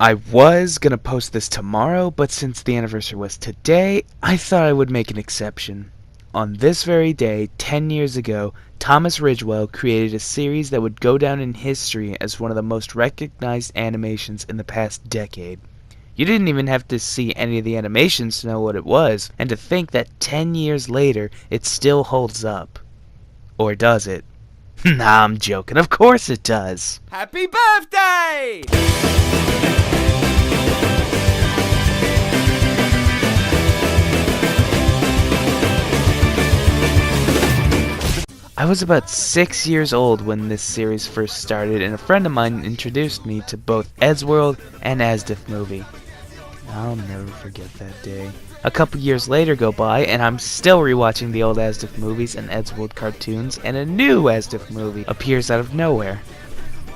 I was gonna post this tomorrow, but since the anniversary was today, I thought I would make an exception. On this very day, 10 years ago, Thomas Ridgewell created a series that would go down in history as one of the most recognized animations in the past decade. You didn't even have to see any of the animations to know what it was, and to think that 10 years later, it still holds up. Or does it? Nah, I'm joking. Of course it does. Happy birthday! I was about 6 years old when this series first started, and a friend of mine introduced me to both Eddsworld and asdf Movie. I'll never forget that day. A couple years later go by, and I'm still rewatching the old asdf movies and Eddsworld cartoons, and a new asdf movie appears out of nowhere.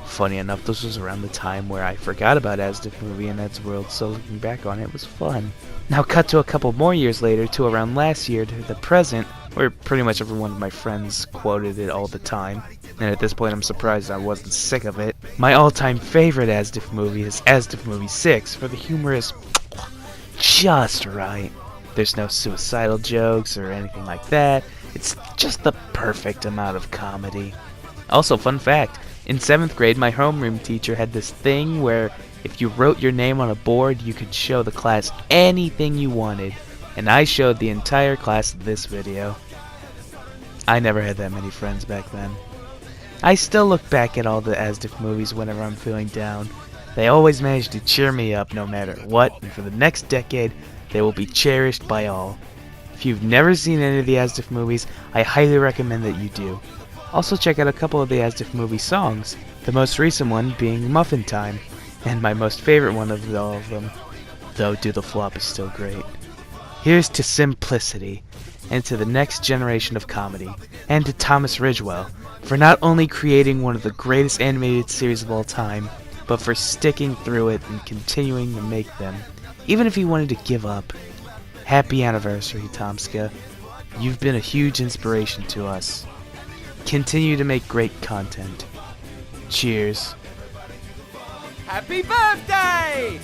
Funny enough, this was around the time where I forgot about asdf Movie and Eddsworld, so looking back on it was fun. Now cut to a couple more years later to around last year to the present, where pretty much every one of my friends quoted it all the time, and at this point I'm surprised I wasn't sick of it. My all-time favorite asdf movie is asdf Movie 6, for the humor is just right. There's no suicidal jokes or anything like that. It's just the perfect amount of comedy. Also, fun fact, in 7th grade my homeroom teacher had this thing where if you wrote your name on a board, you could show the class anything you wanted, and I showed the entire class this video. I never had that many friends back then. I still look back at all the asdf movies whenever I'm feeling down. They always manage to cheer me up no matter what, and for the next decade, they will be cherished by all. If you've never seen any of the asdf movies, I highly recommend that you do. Also check out a couple of the asdf movie songs, the most recent one being Muffin Time, and my most favorite one of all of them, though Do the Flop is still great. Here's to simplicity, and to the next generation of comedy, and to Thomas Ridgewell, for not only creating one of the greatest animated series of all time, but for sticking through it and continuing to make them, even if he wanted to give up. Happy anniversary, Tomska. You've been a huge inspiration to us. Continue to make great content. Cheers. Happy birthday!